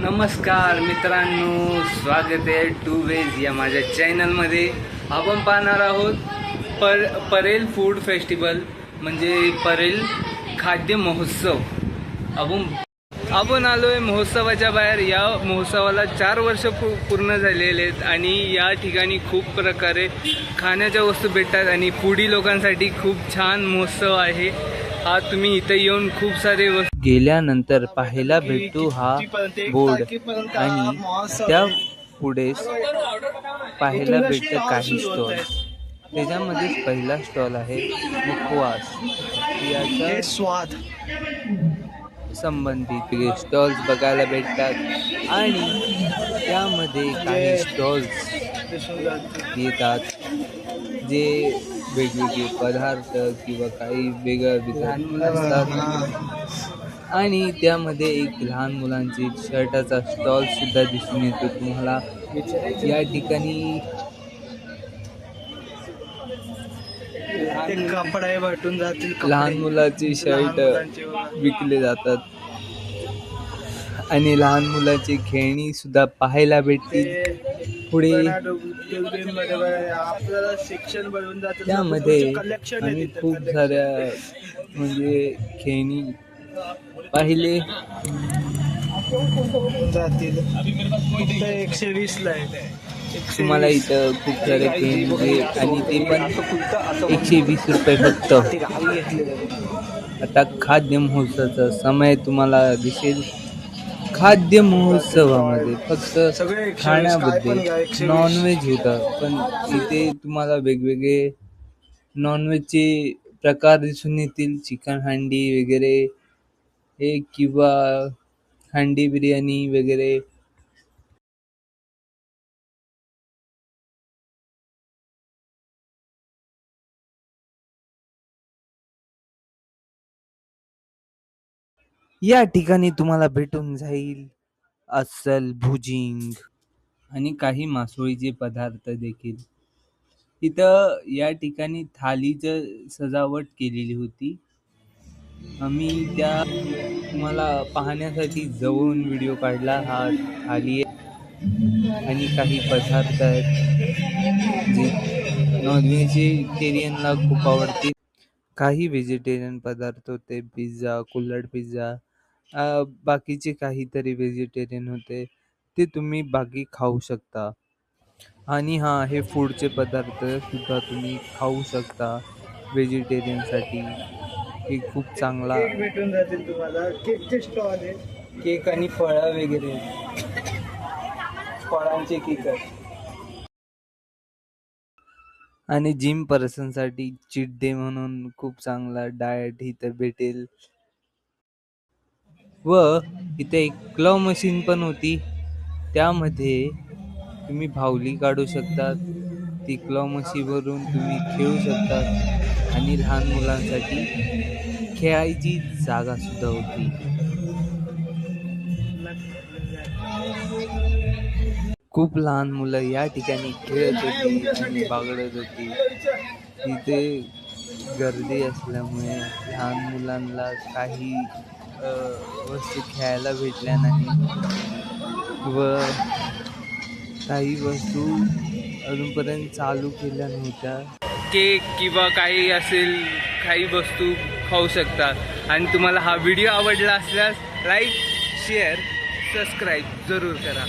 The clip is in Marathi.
नमस्कार मित्रांनो, स्वागत आहे टू वेज या माझ्या चॅनलमध्ये. आपण पाहणार आहोत परेल फूड फेस्टिवल म्हणजे परेल खाद्य महोत्सव. आपण आलो आहे महोत्सवाच्या बाहेर. या महोत्सवाला 4 वर्ष पूर्ण झालेले आहेत आणि या ठिकाणी खूप प्रकारे खाण्याच्या वस्तू भेटतात आणि फूडी लोकांसाठी खूप छान महोत्सव आहे हा. तुम्ही इथं येऊन खूप सारे वस्तू गेल्यानंतर पाहायला भेटतो हा बोर्ड आणि त्या पुढे पाहायला भेटतं काही स्टॉल. त्याच्यामध्येच पहिला स्टॉल आहे मुखवास. याचा स्वाद संबंधित स्टॉल्स बघायला भेटतात आणि त्यामध्ये काही स्टॉल्स येतात जे वेगवेगळे पदार्थ किंवा काही वेगळं असतात. आणि त्यामध्ये एक लहान मुलांची शर्टाचा स्टॉल सुद्धा दिसून येतो तुम्हाला या ठिकाणी. कपडे भेटून जातील, लहान मुलाचे शर्ट विकले जातात आणि लहान मुलाची खेळणी सुद्धा पाहायला भेटतील पुढे. आपल्याला शिक्षण बनवून जातं त्यामध्ये आणि खूप साऱ्या म्हणजे खेळणी पाहिले जातील. 120 ला आहे तुम्हाला. इथं खूप सारे खेळणी आणि ते पण 120 रुपये फक्त. आता खाद्य महोत्सवाचा समय तुम्हाला दिसेल. खाद्य महोत्सवामध्ये फक्त खाण्याबद्दल नॉनव्हेज होतं, पण इथे तुम्हाला वेगवेगळे नॉनव्हेजचे प्रकार दिसून येतील. चिकन हंडी वगैरे हे किंवा हंडी बिर्याणी वगैरे. या ठिकाणी तुम्हाला भेटून जाईल अस्सल भुजिंग आणि काही मासोळीचे पदार्थ देखील. इथं या ठिकाणी थालीचं सजावट केलेली होती. आम्ही त्या तुम्हाला पाहण्यासाठी जवळून व्हिडिओ काढला. हा थाली आहे आणि काही पदार्थ आहेत जे व्हेजिटेरियनला खूप आवडतील. काही व्हेजिटेरियन पदार्थ होते, पिझ्झा, कुल्हड पिझ्झा, बाकीचे काहीतरी व्हेजिटेरियन होते, ते तुम्ही बाकी खाऊ शकता. आणि हे फूडचे पदार्थ सुद्धा तुम्ही खाऊ शकता व्हेजिटेरियनसाठी. हे खूप चांगला. केक भेटून जातील तुम्हाला. केकचे स्टॉल आहे, केक आणि फळं वगैरे, फळांचे केक आहेत. आणि जिम पर्सनसाठी चीट डे म्हणून खूप चांगला डाएट इथं भेटेल. व इथे एक क्लॉ मशीन पण होती, त्यामध्ये तुम्ही भावली काढू शकता. ती क्लॉ मशीनवरून तुम्ही खेळू शकता आणि लहान मुलांसाठी खेळायची जागा सुद्धा होती. खूप लहान मुलं या ठिकाणी खेळत होती आणि बागडत होती. तिथे गर्दी असल्यामुळे लहान मुलांना काही वस्तू खेळायला भेटल्या नाही व काही वस्तू अजूनपर्यंत चालू केल्या नव्हत्या. केक किंवा काही असेल काही वस्तू खाऊ शकतात. आणि तुम्हाला हा व्हिडिओ आवडला असल्यास लाईक, शेअर, सबस्क्राईब जरूर करा.